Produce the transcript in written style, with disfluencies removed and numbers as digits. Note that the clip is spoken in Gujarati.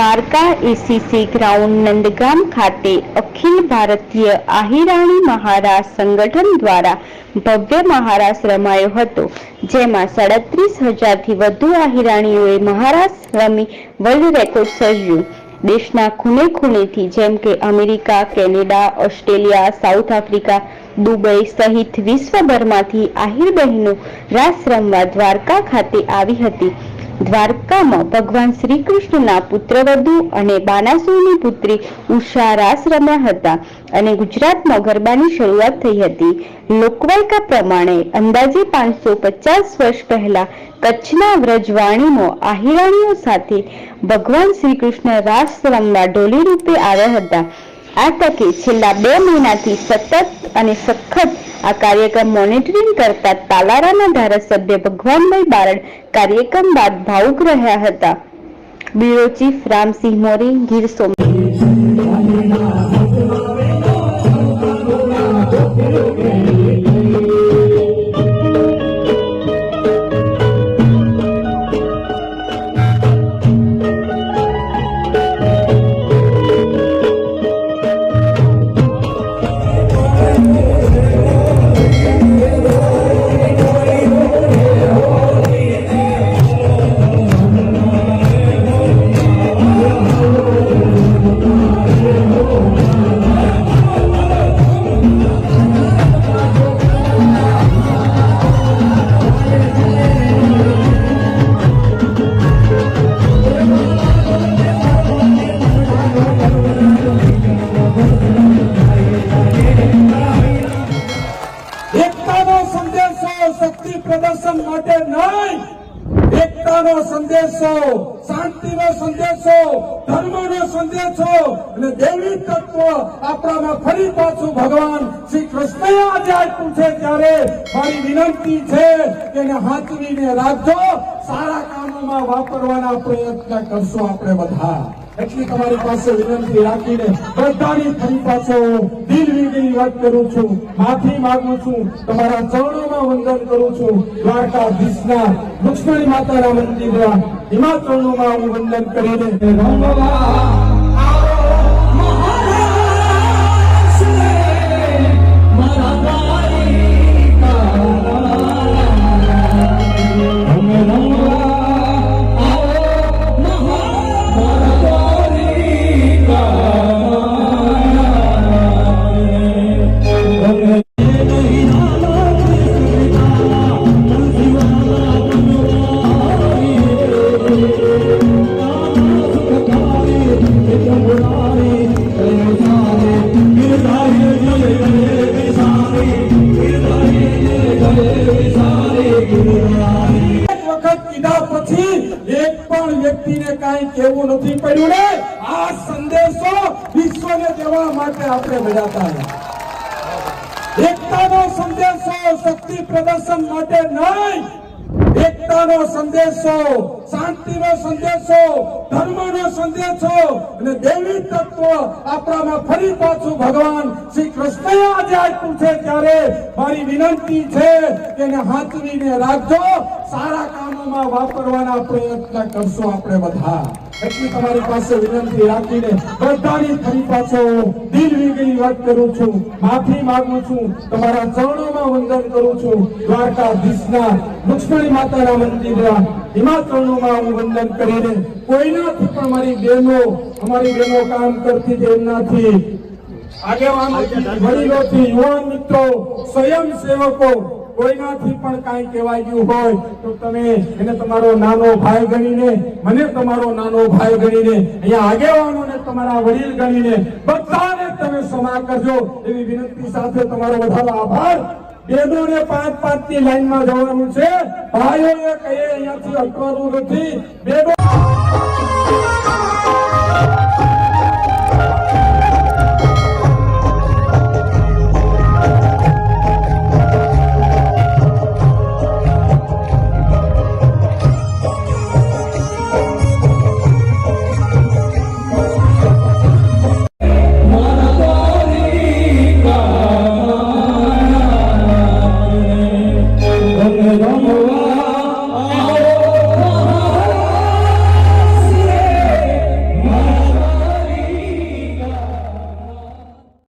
દ્વારકા એસીસી ગ્રાઉન્ડ નંદગામ ખાતે અખિલ ભારતીય આહિરાણી મહારાસ સંગઠન દ્વારા ભવ્ય મહારાસ રમાયો હતો, જેમાં 37,000થી વધુ આહિરાણીઓએ મહારાસ રમી વર્લ્ડ રેકોર્ડ સર્જ્યું. દેશના ખૂણે ખૂણેથી જેમ કે America, Canada, Australia, south Africa, Dubai સહિત વિશ્વભરમાંથી આહિર બહેનો રાસ રમવા દ્વારકા ખાતે આવી હતી. દ્વારકામાં ભગવાન શ્રી કૃષ્ણના પુત્રવધુ અને બાનાસુરની પુત્રી ઉષા રાસ રમ્યા હતા અને ગુજરાતમાં ગરબાની શરૂઆત થઈ હતી. લોકવાયકા પ્રમાણે અંદાજે 550 વર્ષ પહેલા કચ્છના વ્રજવાણીમાં આહિરાણીઓ સાથે ભગવાન શ્રી કૃષ્ણ રાસ રમવા ઢોલી રૂપે આવ્યા હતા. આ તકે છેલ્લા 2 મહિનાથી સતત અને સખત આ કાર્યક્રમ મોનિટરિંગ કરતા તાલારાના ધારાસભ્ય ભગવાનભાઈ બારડ કાર્યક્રમ બાદ ભાવુક રહ્યા હતા. બ્યુરો ચીફ રામસિંહ મોરી, ગીર સોમનાથ. શક્તિ પ્રદર્શન માટે નહીં, એકતાનો સંદેશો, શાંતિનો સંદેશો, ધર્મનો સંદેશો અને દૈવી તત્વ આપણામાં ફરી પાછું ભગવાન શ્રી કૃષ્ણએ આજે આપ્યું છે. ત્યારે મારી વિનંતી છે કે એને હાથવીને રાખજો, સારા કામોમાં વાપરવાના પ્રયત્ન કરશો આપણે બધા. એટલી તમારી પાસે વિનંતી રાખીને બધાની ફરી પાછો દિલ વીગી વાત કરું છું, માફી માંગુ છું, તમારા ચરણોમાં વંદન કરું છું. દ્વારકાધીશના લક્ષ્મણી માતાના મંદિરના હિમાચરણોમાં હું વંદન કરીને એક પણ વ્યક્તિને કાંઈ કહેવું નથી પડ્યું ને. આ સંદેશો વિશ્વને દેવા માટે આપણે બજાતા એકતાનો સંદેશો, શક્તિ પ્રદર્શન માટે નહીં, એકતાનો સંદેશો, શાંતિનો સંદેશો, ધર્મનો સંદેશો અને દૈવી તત્વ આપણામાં ફરી પાછું ભગવાન શ્રી કૃષ્ણએ આજે આપ્યું છે. ત્યારે મારી વિનંતી છે કે એને હાથવીને રાખજો, સારા કામોમાં વાપરવાના પ્રયત્ન કરશો આપણે બધા. એટલી તમારી પાસે વિનંતી રાખીને બધાની ફરી પાછો દિલ વીગી વાત કરું છું, માફી માંગુ છું, તમારા ચરણોમાં વંદન કરું છું. દ્વારકાધીશના લક્ષ્મણી માતાના મંદિરના હિમાચરણોમાં હું વંદન કરીને કોઈનાથી પણ મારી બહેનો કામ કરતી તેમનાથી, આગેવાનોથી, વડીલોથી, યુવાન મિત્રો, સ્વયંસેવકો કોઈનાથી પણ કાંઈ કહેવાય ગયું હોય તો તમે એને તમારો નાનો ભાઈ ગણીને, મને તમારો નાનો ભાઈ ગણીને, અહીંયા આગેવાનોને તમારા વડીલ ગણીને બધાને તમે ક્ષમા કરજો એવી વિનંતી સાથે તમારો બધાનો આભાર. બહેનોને 5-5 ની લાઈનમાં જવાનું છે, ભાઈઓએ કહીએ અહીંયાથી અટવાનું નથી. બહેનો